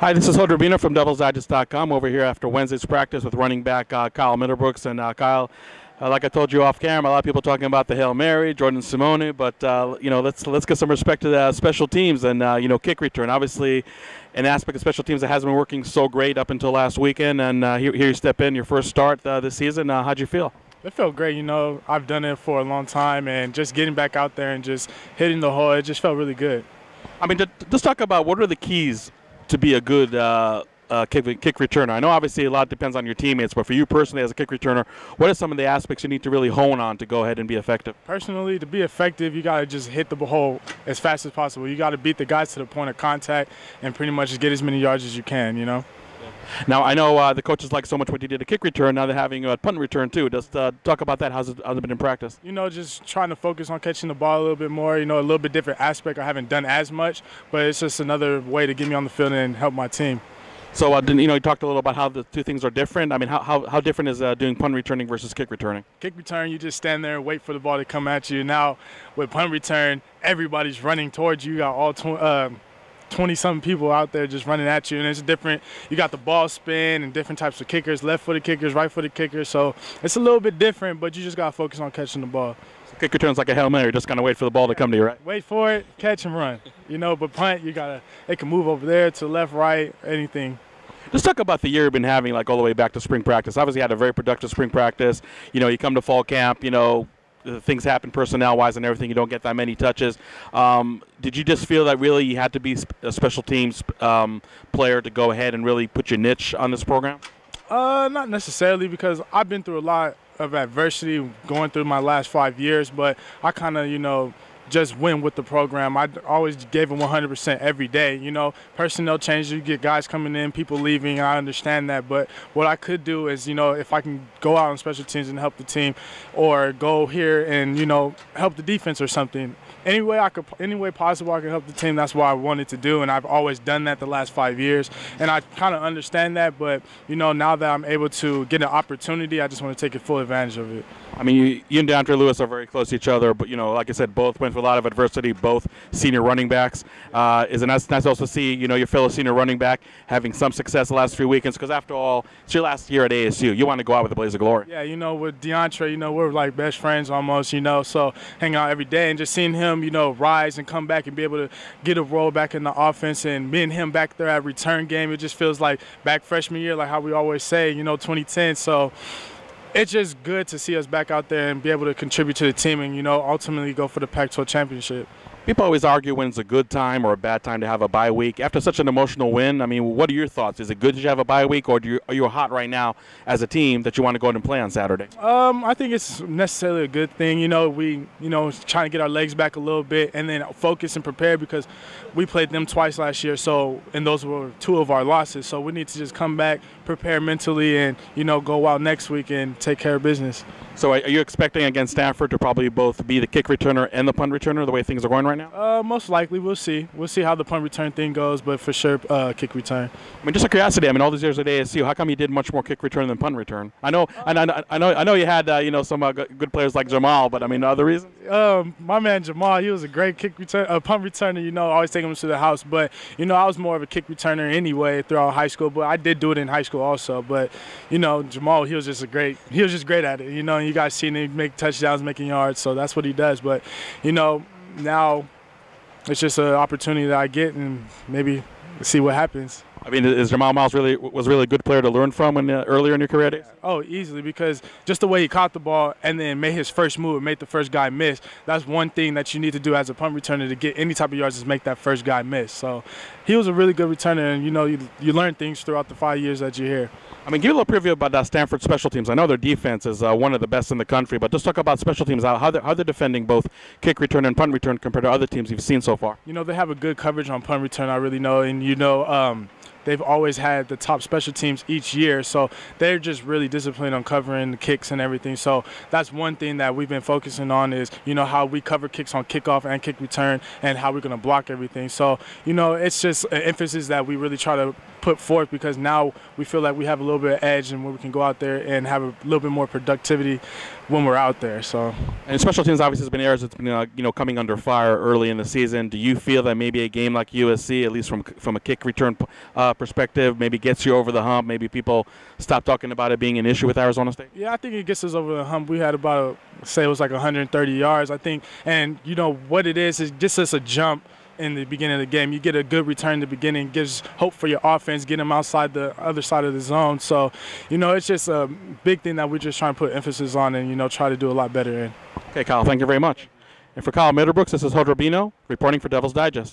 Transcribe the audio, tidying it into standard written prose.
Hi, this is Hodrobina from DevilsDigest.com over here after Wednesday's practice with running back Kyle Middlebrooks. And Kyle, like I told you off camera, a lot of people talking about the Hail Mary, Jordan Simone, but let's get some respect to the special teams and kick return. Obviously, an aspect of special teams that hasn't been working so great up until last weekend, and here you step in, your first start this season. How'd you feel? It felt great. I've done it for a long time, and just getting back out there and just hitting the hole, it just felt really good. I mean, let's talk about what are the keys to be a good kick returner. I know obviously a lot depends on your teammates, but for you personally as a kick returner, what are some of the aspects you need to really hone on to go ahead and be effective? Personally, to be effective, you got to just hit the hole as fast as possible. You got to beat the guys to the point of contact and pretty much just get as many yards as you can, Now, I know the coaches like so much what you did a kick return. Now they're having a punt return, too. Just talk about that. How's it been in practice? Just trying to focus on catching the ball a little bit more, a little bit different aspect. I haven't done as much, but it's just another way to get me on the field and help my team. So, you talked a little about how the two things are different. I mean, how different is doing punt returning versus kick returning? Kick return, you just stand there and wait for the ball to come at you. Now, with punt return, everybody's running towards you. You got all 20-something people out there just running at you, and it's different. You got the ball spin and different types of kickers, left-footed kickers, right-footed kickers, so it's a little bit different, but you just got to focus on catching the ball. So kick return's like a Hail Mary, just kind of wait for the ball to come to you, right? Wait for it, catch and run. But punt, it can move over there to left, right, anything. Let's talk about the year you've been having, like all the way back to spring practice. Obviously, you had a very productive spring practice. You come to fall camp, things happen personnel-wise and everything. You don't get that many touches. Did you just feel that really you had to be a special teams player to go ahead and really put your niche on this program? Not necessarily, because I've been through a lot of adversity going through my last 5 years, but I kind of, just win with the program. I always gave them 100% every day. Personnel changes, you get guys coming in, people leaving, I understand that. But what I could do is, if I can go out on special teams and help the team, or go here and, help the defense or something. Any way possible I can help the team, that's what I wanted to do, and I've always done that the last 5 years. And I kind of understand that, but, now that I'm able to get an opportunity, I just want to take full advantage of it. I mean, you and DeAndre Lewis are very close to each other, but, like I said, both went through a lot of adversity, both senior running backs. Is it nice to also see, your fellow senior running back having some success the last 3 weekends? Because after all, it's your last year at ASU. You want to go out with a blaze of glory. Yeah, with DeAndre, we're like best friends almost, so hanging out every day and just seeing him, rise and come back and be able to get a role back in the offense, and me and him back there at return game, it just feels like back freshman year, like how we always say, 2010. So it's just good to see us back out there and be able to contribute to the team and, ultimately go for the Pac-12 championship. People always argue when it's a good time or a bad time to have a bye week. After such an emotional win, I mean, what are your thoughts? Is it good that you have a bye week, or are you hot right now as a team that you want to go out and play on Saturday? I think it's necessarily a good thing. We trying to get our legs back a little bit and then focus and prepare, because we played them twice last year, and those were 2 of our losses. So we need to just come back, prepare mentally, and, go out next week and take care of business. So are you expecting against Stanford to probably both be the kick returner and the punt returner the way things are going right now? Most likely. We'll see. We'll see how the punt return thing goes, but for sure kick return. I mean, just out of curiosity, all these years at ASU, how come you did much more kick return than punt return? I know you had some good players like Jamal, but other reasons? My man Jamal, he was a great punt returner. Always taking him to the house. But I was more of a kick returner anyway throughout high school. But I did do it in high school also. But Jamal, he was just great at it. And you guys seen him make touchdowns, making yards. So that's what he does. But now it's just an opportunity that I get, and maybe see what happens. Is Jamal Miles really a good player to learn from earlier in your career days? Oh, easily, because just the way he caught the ball and then made his first move and made the first guy miss, that's one thing that you need to do as a punt returner to get any type of yards, is make that first guy miss. So he was a really good returner, and you learn things throughout the 5 years that you're here. Give me a little preview about Stanford special teams. I know their defense is one of the best in the country, but just talk about special teams, how they're defending both kick return and punt return compared to other teams you've seen so far. They have a good coverage on punt return, I really know, and they've always had the top special teams each year, so they're just really disciplined on covering the kicks and everything. So that's one thing that we've been focusing on, is how we cover kicks on kickoff and kick return, and how we're going to block everything. So it's just an emphasis that we really try to put forth, because now we feel like we have a little bit of edge, and where we can go out there and have a little bit more productivity when we're out there. So, and special teams obviously has been areas that's been coming under fire early in the season. Do you feel that maybe a game like USC, at least from a kick return perspective maybe gets you over the hump? Maybe people stop talking about it being an issue with Arizona State? Yeah, I think it gets us over the hump. We had about, say it was like 130 yards, I think. And, you know, what it is gets us a jump in the beginning of the game. You get a good return in the beginning, gives hope for your offense, get them outside the other side of the zone. So, you know, it's just a big thing that we're just trying to put emphasis on and, you know, try to do a lot better in. Okay, Kyle, thank you very much. And for Kyle Middlebrooks, this is Hodrabino reporting for Devil's Digest.